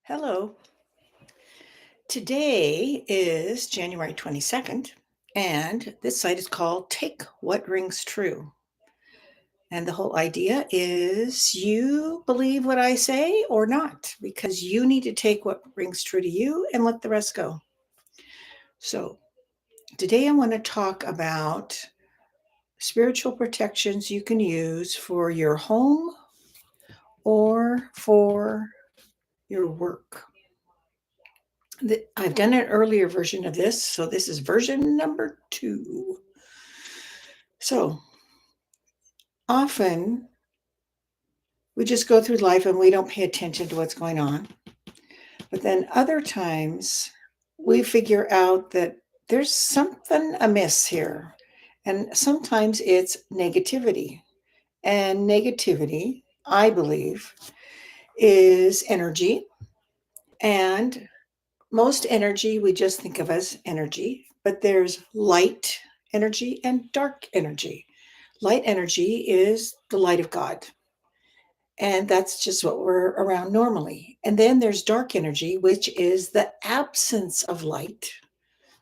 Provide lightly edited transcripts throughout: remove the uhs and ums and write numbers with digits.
Hello. Today is January 22nd, and this site is called Take What Rings True. And the whole idea is you believe what I say or not, because you need to take what rings true to you and let the rest go. So, today I want to talk about spiritual protections you can use for your home or for your work. I've done an earlier version of this, so this is version number 2. So often we just go through life and we don't pay attention to what's going on. But then other times we figure out that there's something amiss here. And sometimes it's negativity. And negativity, I believe, is energy. And most energy we just think of as energy, but there's light energy and dark energy. Light energy is the light of God. And that's just what we're around normally. And then there's dark energy, which is the absence of light.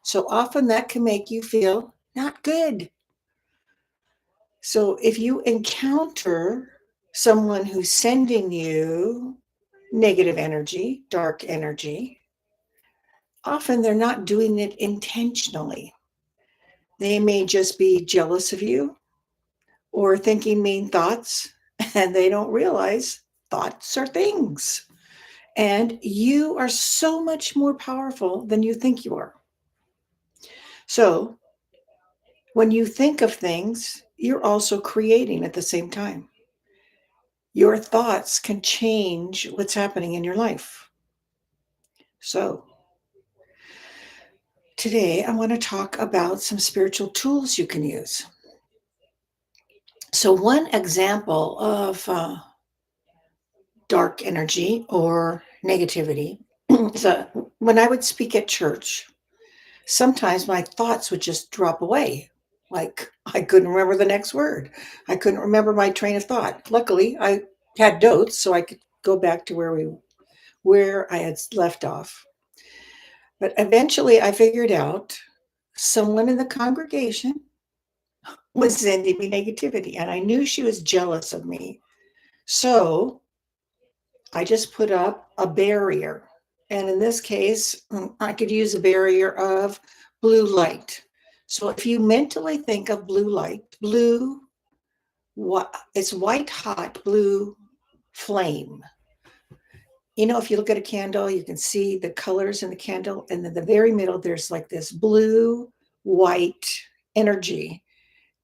So often that can make you feel not good. So if you encounter someone who's sending you negative energy, dark energy, often they're not doing it intentionally. They may just be jealous of you or thinking mean thoughts, and they don't realize thoughts are things. And you are so much more powerful than you think you are. So when you think of things, you're also creating at the same time. Your thoughts can change what's happening in your life. So today I want to talk about some spiritual tools you can use. So one example of dark energy or negativity is when I would speak at church, sometimes my thoughts would just drop away. Like I couldn't remember the next word. I couldn't remember my train of thought. Luckily, I had notes so I could go back to where I had left off. But eventually I figured out someone in the congregation was sending me negativity and I knew she was jealous of me. So I just put up a barrier. And in this case, I could use a barrier of blue light. So if you mentally think of blue light, it's white hot blue flame. You know, if you look at a candle, you can see the colors in the candle. And in the very middle, there's like this blue, white energy.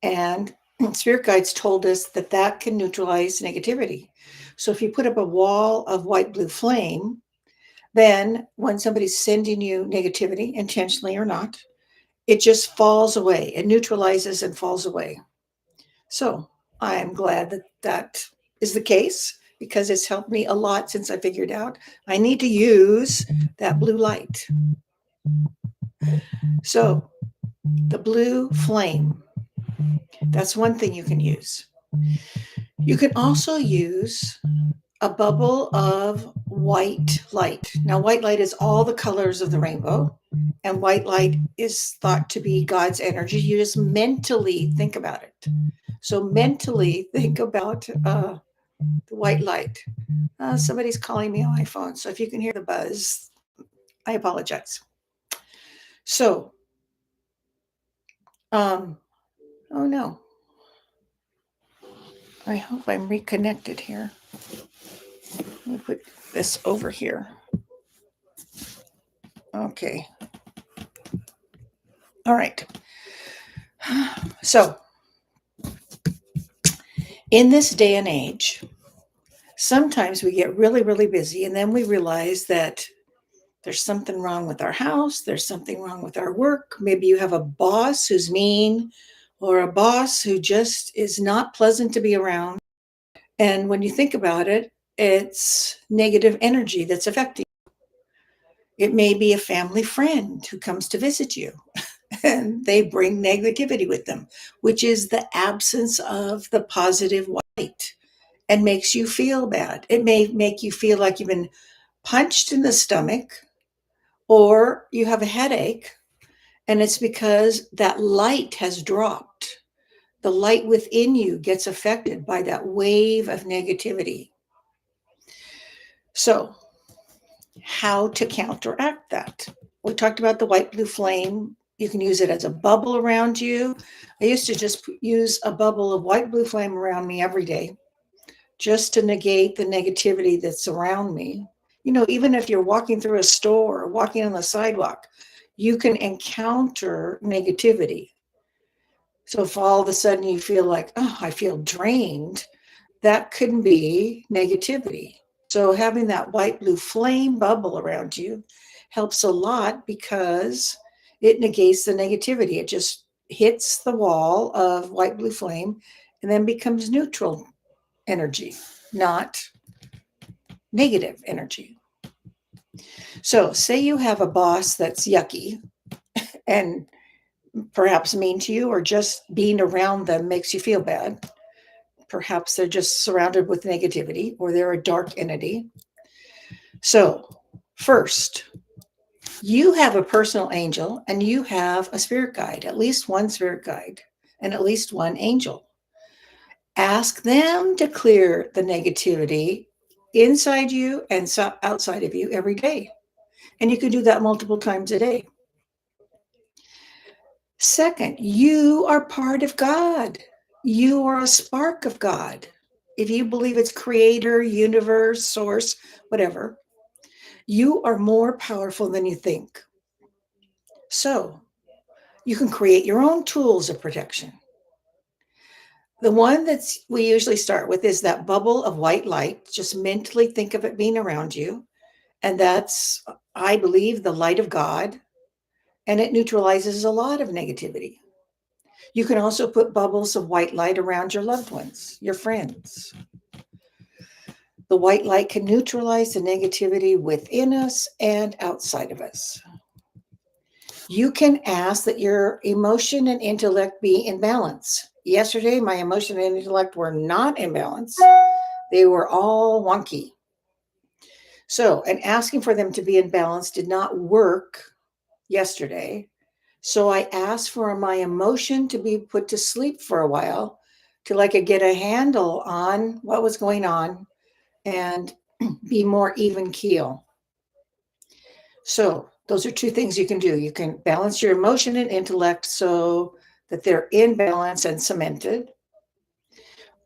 And spirit guides told us that that can neutralize negativity. So if you put up a wall of white blue flame, then when somebody's sending you negativity, intentionally or not, it just falls away. It neutralizes and falls away. So I am glad that that is the case because it's helped me a lot since I figured out I need to use that blue light. So the blue flame, that's one thing you can use. You can also use a bubble of white light. Now, white light is all the colors of the rainbow, and white light is thought to be God's energy. You just mentally think about it. So, mentally think about the white light. Somebody's calling me on my phone, so if you can hear the buzz, I apologize. So, oh no, I hope I'm reconnected here. Let me put this over here. Okay. All right. So, in this day and age, sometimes we get really, really busy and then we realize that there's something wrong with our house, there's something wrong with our work. Maybe you have a boss who's mean or a boss who just is not pleasant to be around. And when you think about it, it's negative energy that's affecting you. It may be a family friend who comes to visit you and they bring negativity with them, which is the absence of the positive light and makes you feel bad. It may make you feel like you've been punched in the stomach, or you have a headache, and it's because that light has dropped. The light within you gets affected by that wave of negativity. So, how to counteract that? We talked about the white blue flame. You can use it as a bubble around you. I used to just use a bubble of white blue flame around me every day just to negate the negativity that's around me. You know, even if you're walking through a store or walking on the sidewalk, you can encounter negativity. So if all of a sudden you feel like, oh, I feel drained, that could be negativity. So having that white blue flame bubble around you helps a lot because it negates the negativity. It just hits the wall of white blue flame and then becomes neutral energy, not negative energy. So, say you have a boss that's yucky and perhaps mean to you, or just being around them makes you feel bad. Perhaps they're just surrounded with negativity or they're a dark entity. So, first, you have a personal angel and you have a spirit guide, at least one spirit guide, and at least one angel. Ask them to clear the negativity inside you and outside of you every day. And you can do that multiple times a day. Second, you are part of God. You are a spark of God. If you believe it's creator, universe, source, whatever, you are more powerful than you think. So you can create your own tools of protection. The one that's we usually start with is that bubble of white light. Just mentally think of it being around you. And that's, I believe, the light of God. And it neutralizes a lot of negativity. You can also put bubbles of white light around your loved ones, your friends. The white light can neutralize the negativity within us and outside of us. You can ask that your emotion and intellect be in balance. Yesterday, my emotion and intellect were not in balance. They were all wonky. So, and asking for them to be in balance did not work yesterday. So I asked for my emotion to be put to sleep for a while till I could get a handle on what was going on and be more even keel. So those are two things you can do. You can balance your emotion and intellect so that they're in balance and cemented.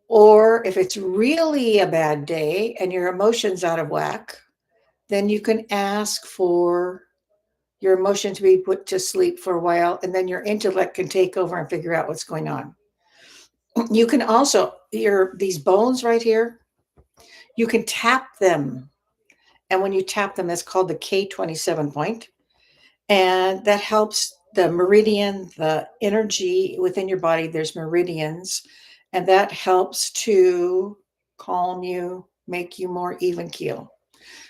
Or if it's really a bad day and your emotion's out of whack, then you can ask for your emotion to be put to sleep for a while, and then your intellect can take over and figure out what's going on. You can also, these bones right here, you can tap them. And when you tap them, that's called the K27 point. And that helps the meridian, the energy within your body. There's meridians, and that helps to calm you, make you more even keel.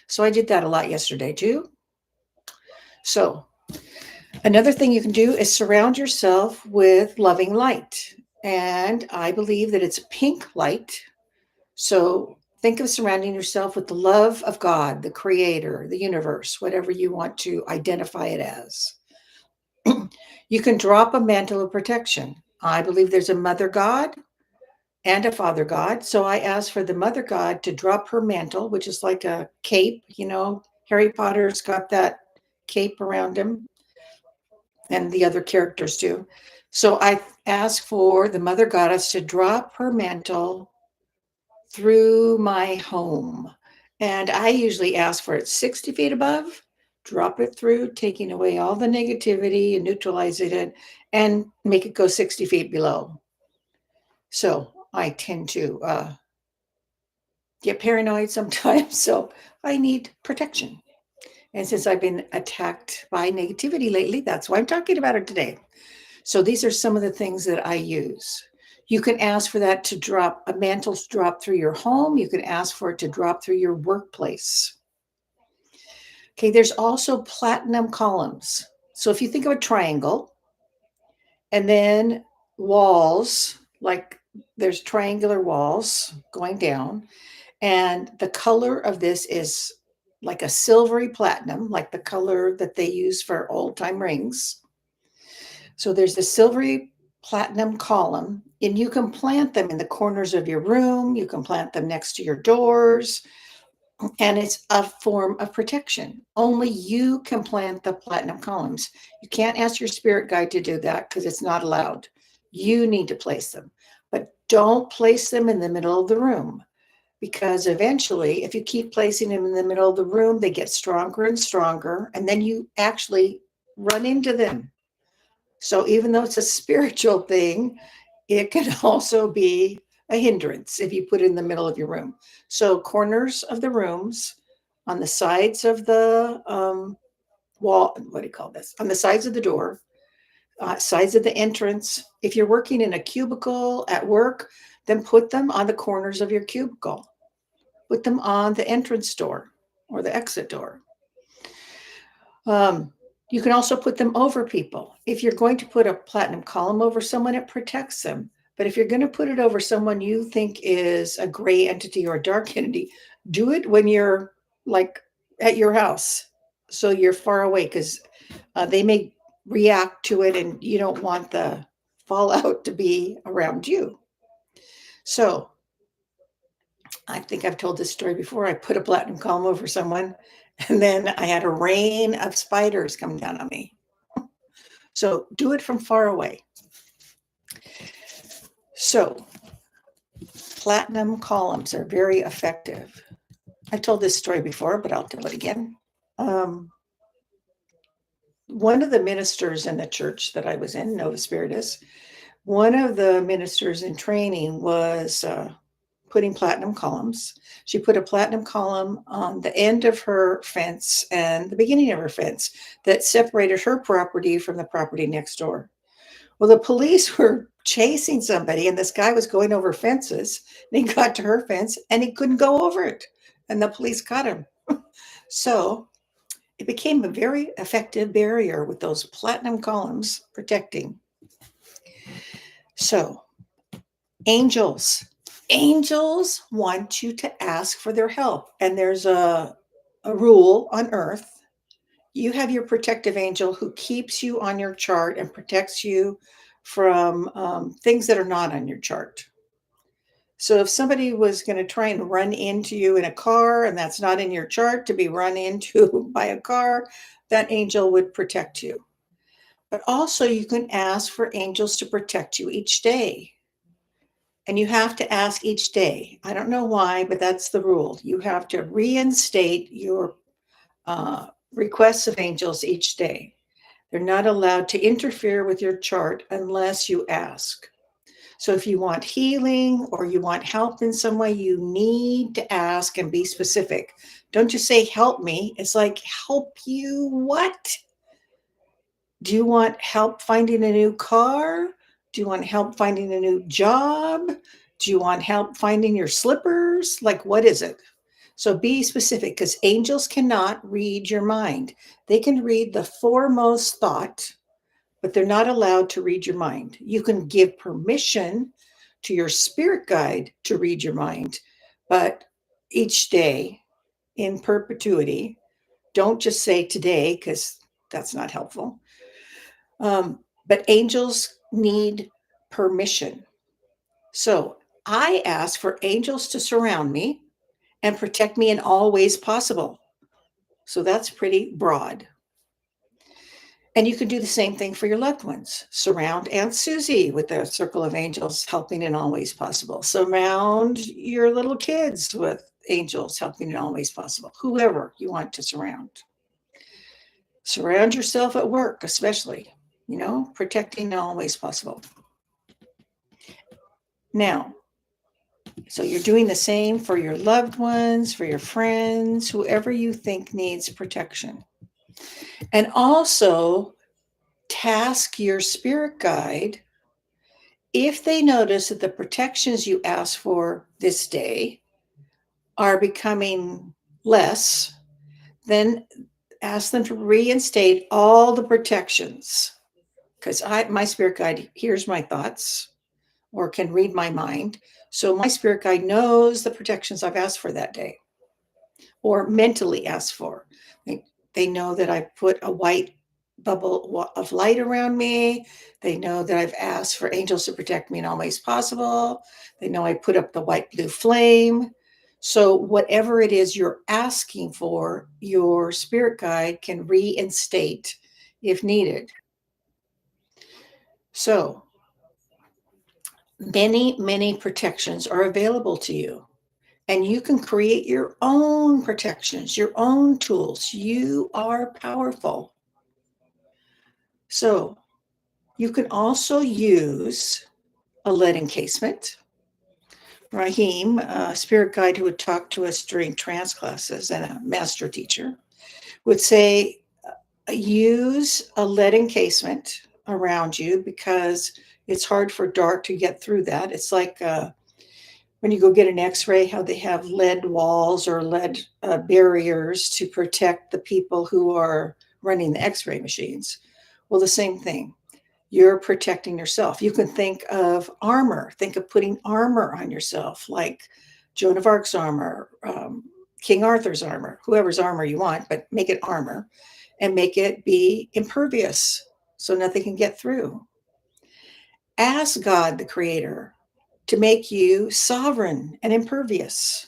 So I did that a lot yesterday too. So another thing you can do is surround yourself with loving light. And I believe that it's pink light. So think of surrounding yourself with the love of God, the creator, the universe, whatever you want to identify it as. You can drop a mantle of protection. I believe there's a mother God and a father God. So I asked for the mother God to drop her mantle, which is like a cape. You know, Harry Potter's got that cape around him, and the other characters do. So I asked for the mother goddess to drop her mantle through my home. And I usually ask for it 60 feet above, drop it through, taking away all the negativity and neutralizing it, and make it go 60 feet below. So I tend to get paranoid sometimes. So I need protection. And since I've been attacked by negativity lately, that's why I'm talking about it today. So these are some of the things that I use. You can ask for that to drop, a mantle to drop through your home. You can ask for it to drop through your workplace. Okay, there's also platinum columns. So if you think of a triangle and then walls, like there's triangular walls going down, and the color of this is like a silvery platinum, like the color that they use for old time rings. So there's the silvery platinum column, and you can plant them in the corners of your room. You can plant them next to your doors, and it's a form of protection. Only you can plant the platinum columns. You can't ask your spirit guide to do that because it's not allowed. You need to place them, but don't place them in the middle of the room, because eventually, if you keep placing them in the middle of the room, they get stronger and stronger, and then you actually run into them. So even though it's a spiritual thing, it can also be a hindrance if you put it in the middle of your room. So corners of the rooms, on the sides of the wall, what do you call this? On the sides of the door, sides of the entrance. If you're working in a cubicle at work, then put them on the corners of your cubicle. Put them on the entrance door or the exit door. You can also put them over people. If you're going to put a platinum column over someone, it protects them. But if you're going to put it over someone you think is a gray entity or a dark entity, do it when you're like at your house. So you're far away, because they may react to it and you don't want the fallout to be around you. So I think I've told this story before. I put a platinum column over someone, and then I had a rain of spiders come down on me. So do it from far away. So platinum columns are very effective. I've told this story before, but I'll tell it again. One of the ministers in the church that I was in, Nova Spiritus, one of the ministers in training was putting platinum columns. She put a platinum column on the end of her fence and the beginning of her fence that separated her property from the property next door. Well, the police were chasing somebody, and this guy was going over fences, and he got to her fence and he couldn't go over it. And the police caught him. So it became a very effective barrier with those platinum columns protecting. So angels want you to ask for their help. And there's a rule on earth. You have your protective angel who keeps you on your chart and protects you from things that are not on your chart. So if somebody was going to try and run into you in a car and that's not in your chart to be run into by a car, that angel would protect you. But also you can ask for angels to protect you each day. And you have to ask each day. I don't know why, but that's the rule. You have to reinstate your requests of angels each day. They're not allowed to interfere with your chart unless you ask. So if you want healing or you want help in some way, you need to ask and be specific. Don't just say, help me. It's like, help you what? Do you want help finding a new car? Do you want help finding a new job? Do you want help finding your slippers? Like, what is it? So be specific, because angels cannot read your mind. They can read the foremost thought, but they're not allowed to read your mind. You can give permission to your spirit guide to read your mind, but each day in perpetuity, don't just say today, because that's not helpful. But angels need permission. So I ask for angels to surround me and protect me in all ways possible. So that's pretty broad. And you can do the same thing for your loved ones. Surround Aunt Susie with a circle of angels helping in all ways possible. Surround your little kids with angels helping in all ways possible. Whoever you want to surround. Surround yourself at work, especially, protecting in all ways possible. Now, so you're doing the same for your loved ones, for your friends, whoever you think needs protection. And also task your spirit guide, if they notice that the protections you ask for this day are becoming less, then ask them to reinstate all the protections. Because my spirit guide hears my thoughts or can read my mind. So my spirit guide knows the protections I've asked for that day. or mentally ask for. They know that I put a white bubble of light around me. They know that I've asked for angels to protect me in all ways possible. They know I put up the white blue flame. So, whatever it is you're asking for, your spirit guide can reinstate if needed. So, many protections are available to you, and you can create your own protections, your own tools. You are powerful. So, you can also use a lead encasement. Rahim, a spirit guide who would talk to us during trance classes and a master teacher, would say, use a lead encasement around you because it's hard for dark to get through that. It's like when you go get an x-ray, how they have lead walls or lead barriers to protect the people who are running the x-ray machines. Well, the same thing. You're protecting yourself. You can think of armor. Think of putting armor on yourself, like Joan of Arc's armor, King Arthur's armor, whoever's armor you want, but make it armor and make it be impervious so nothing can get through. Ask God, the creator, to make you sovereign and impervious.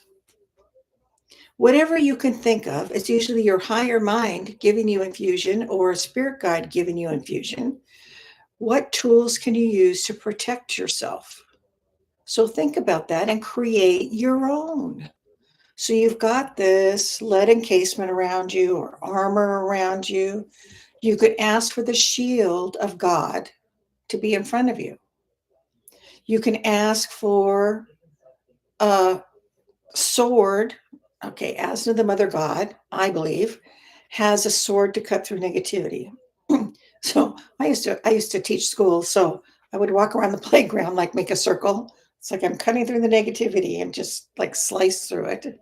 Whatever you can think of, it's usually your higher mind giving you infusion or a spirit guide giving you infusion. What tools can you use to protect yourself? So think about that and create your own. So you've got this lead encasement around you or armor around you. You could ask for the shield of God to be in front of you. You can ask for a sword. Okay, Asna, the mother god, I believe, has a sword to cut through negativity. So I used to teach school, so I would walk around the playground, like make a circle. It's like I'm cutting through the negativity and just like slice through it.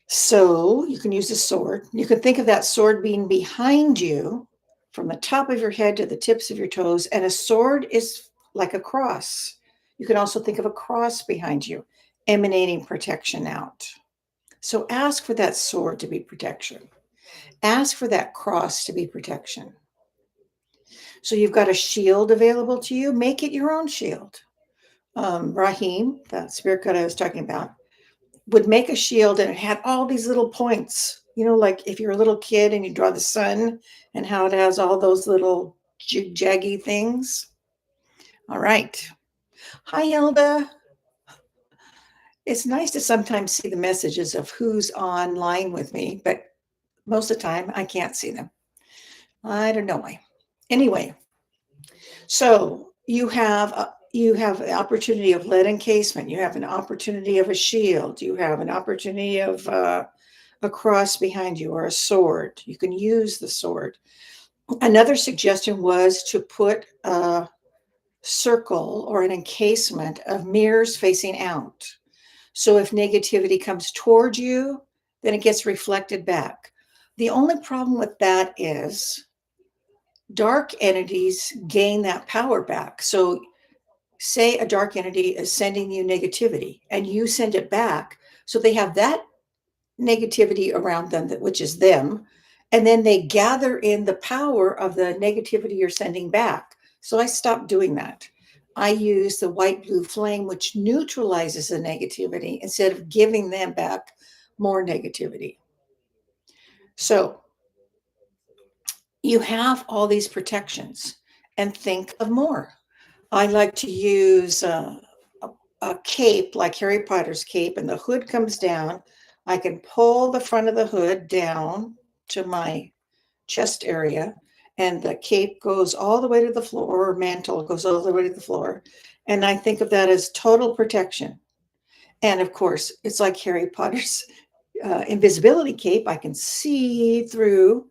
So you can use a sword. You can think of that sword being behind you from the top of your head to the tips of your toes. And a sword is like a cross. You can also think of a cross behind you, emanating protection out. So ask for that sword to be protection. Ask for that cross to be protection. So you've got a shield available to you. Make it your own shield. Rahim, the spirit guide I was talking about, would make a shield and it had all these little points. You know, like if you're a little kid and you draw the sun and how it has all those little jaggy things. All right. Hi, Hilda. It's nice to sometimes see the messages of who's online with me, but most of the time I can't see them. I don't know why. Anyway, so you have the opportunity of lead encasement. You have an opportunity of a shield. You have an opportunity of a cross behind you or a sword. You can use the sword. Another suggestion was to put a circle or an encasement of mirrors facing out. So if negativity comes toward you, then it gets reflected back. The only problem with that is dark entities gain that power back. So say a dark entity is sending you negativity and you send it back. So they have that negativity around them, which is them, and then they gather in the power of the negativity you're sending back. So I stopped doing that. I use the white blue flame, which neutralizes the negativity instead of giving them back more negativity. So you have all these protections and think of more. I like to use a cape like Harry Potter's cape, and the hood comes down. I can pull the front of the hood down to my chest area, and the cape goes all the way to the floor, or mantle goes all the way to the floor. And I think of that as total protection. And of course, it's like Harry Potter's invisibility cape. I can see through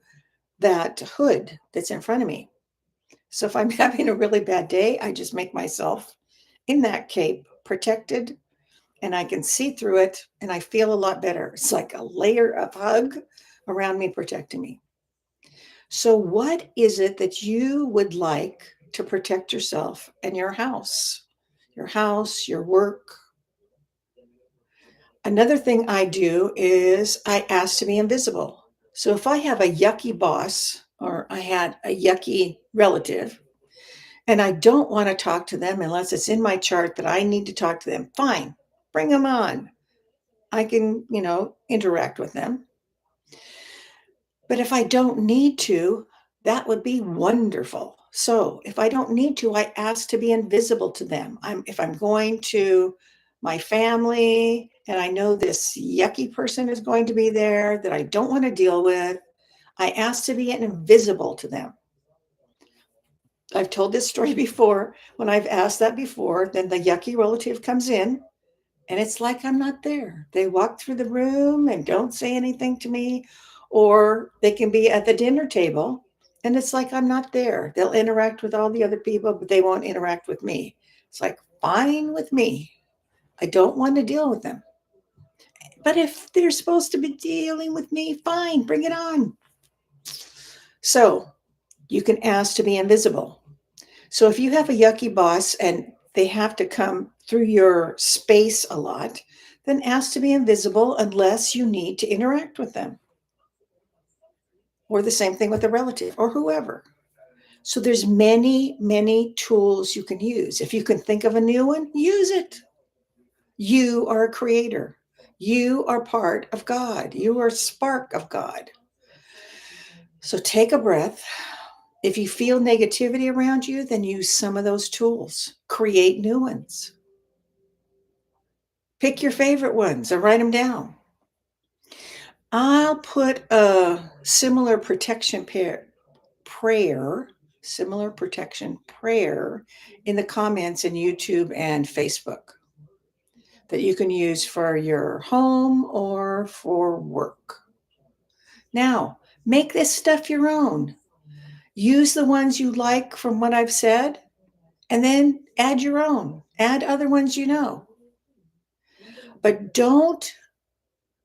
that hood that's in front of me. So if I'm having a really bad day, I just make myself in that cape protected and I can see through it and I feel a lot better. It's like a layer of hug around me protecting me. So, what is it that you would like to protect yourself and your house? Your house, your work. Another thing I do is I ask to be invisible. So if I have a yucky boss or I had a yucky relative and I don't want to talk to them unless it's in my chart that I need to talk to them, fine, bring them on. I can, interact with them. But if I don't need to, that would be wonderful. So if I don't need to, I ask to be invisible to them. If I'm going to my family and I know this yucky person is going to be there that I don't want to deal with, I ask to be invisible to them. I've told this story before. When I've asked that before, then the yucky relative comes in and it's like I'm not there. They walk through the room and don't say anything to me, or they can be at the dinner table and it's like I'm not there. They'll interact with all the other people, but they won't interact with me. It's like, fine with me. I don't want to deal with them. But if they're supposed to be dealing with me, fine, bring it on. So you can ask to be invisible. So if you have a yucky boss and they have to come through your space a lot, then ask to be invisible unless you need to interact with them. Or the same thing with a relative or whoever. So there's many, many tools you can use. If you can think of a new one, use it. You are a creator. You are part of God. You are a spark of God. So take a breath. If you feel negativity around you, then use some of those tools. Create new ones. Pick your favorite ones and write them down. I'll put a similar protection prayer, similar protection prayer in the comments in YouTube and Facebook that you can use for your home or for work. Now, make this stuff your own. Use the ones you like from what I've said, and then add your own. Add other ones you know. But don't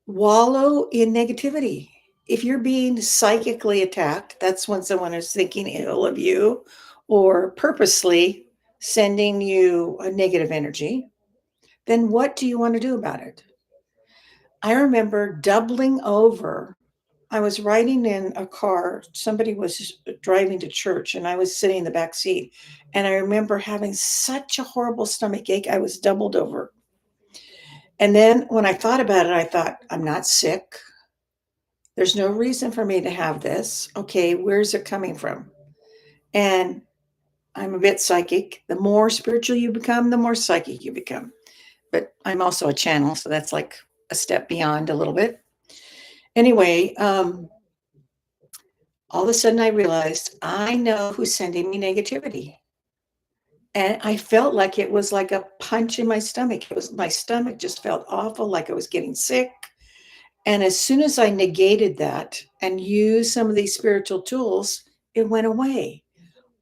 wallow in negativity. If you're being psychically attacked, that's when someone is thinking ill of you or purposely sending you a negative energy. Then what do you want to do about it? I remember doubling over. I was riding in a car. Somebody was driving to church, and I was sitting in the back seat. And I remember having such a horrible stomach ache. I was doubled over. And then when I thought about it, I thought, I'm not sick. There's no reason for me to have this. Okay, where's it coming from? And I'm a bit psychic. The more spiritual you become, the more psychic you become. But I'm also a channel, so that's like a step beyond a little bit. Anyway, all of a sudden I realized I know who's sending me negativity. And I felt like it was like a punch in my stomach. My stomach just felt awful, like I was getting sick. And as soon as I negated that and used some of these spiritual tools, it went away.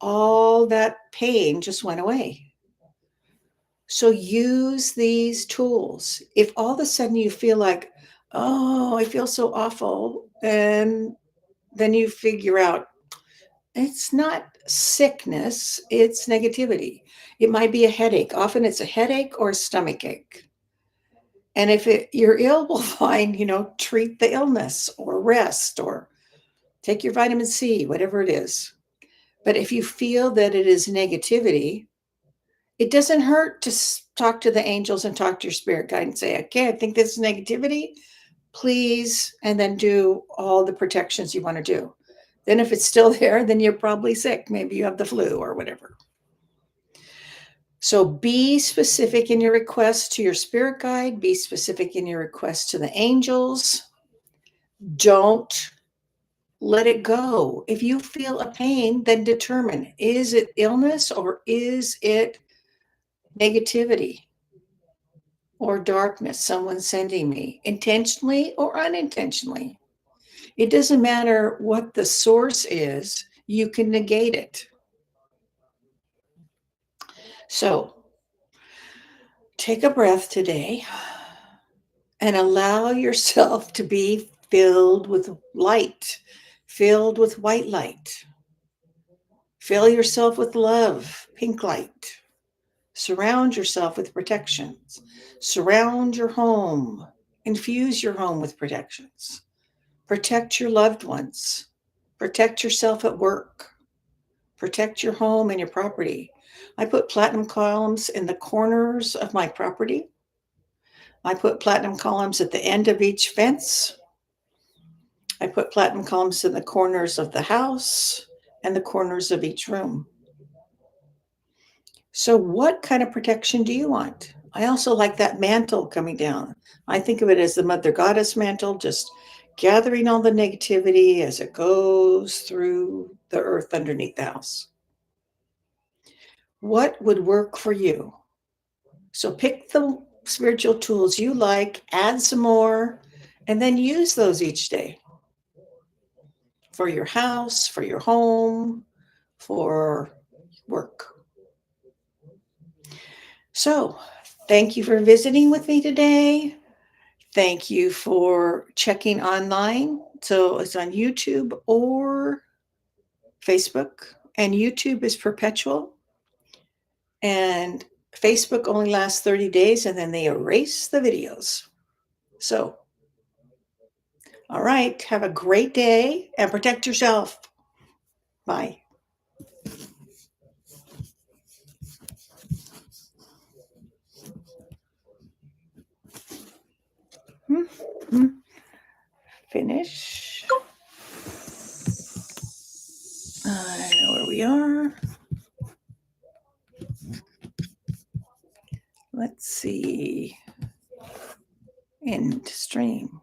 All that pain just went away. So use these tools. If all of a sudden you feel like, oh, I feel so awful, and then you figure out it's not sickness, it's negativity. It might be a headache. Often it's a headache or a stomach ache. And if you're ill, we'll find, treat the illness or rest or take your vitamin C, whatever it is. But if you feel that it is negativity, it doesn't hurt to talk to the angels and talk to your spirit guide and say, okay, I think this is negativity, please, and then do all the protections you want to do. Then if it's still there, then you're probably sick. Maybe you have the flu or whatever. So be specific in your request to your spirit guide. Be specific in your request to the angels. Don't let it go. If you feel a pain, then determine, is it illness or is it negativity or darkness someone's sending me, intentionally or unintentionally? It doesn't matter what the source is, you can negate it. So take a breath today and allow yourself to be filled with light, filled with white light. Fill yourself with love, pink light. Surround yourself with protections. Surround your home infuse your home with protections. Protect your loved ones. Protect yourself at work. Protect your home and your property. I put platinum columns in the corners of my property. I put platinum columns at the end of each fence. I put platinum columns in the corners of the house and the corners of each room. So, what kind of protection do you want? I also like that mantle coming down. I think of it as the Mother Goddess mantle, just gathering all the negativity as it goes through the earth underneath the house. What would work for you? So, pick the spiritual tools you like, add some more, and then use those each day for your house, for your home, for work. So, thank you for visiting with me today. Thank you for checking online. So, it's on YouTube or Facebook, and YouTube is perpetual, and Facebook only lasts 30 days and then they erase the videos. So, all right, have a great day and protect yourself. Bye. Finish. I know where we are. Let's see. End stream.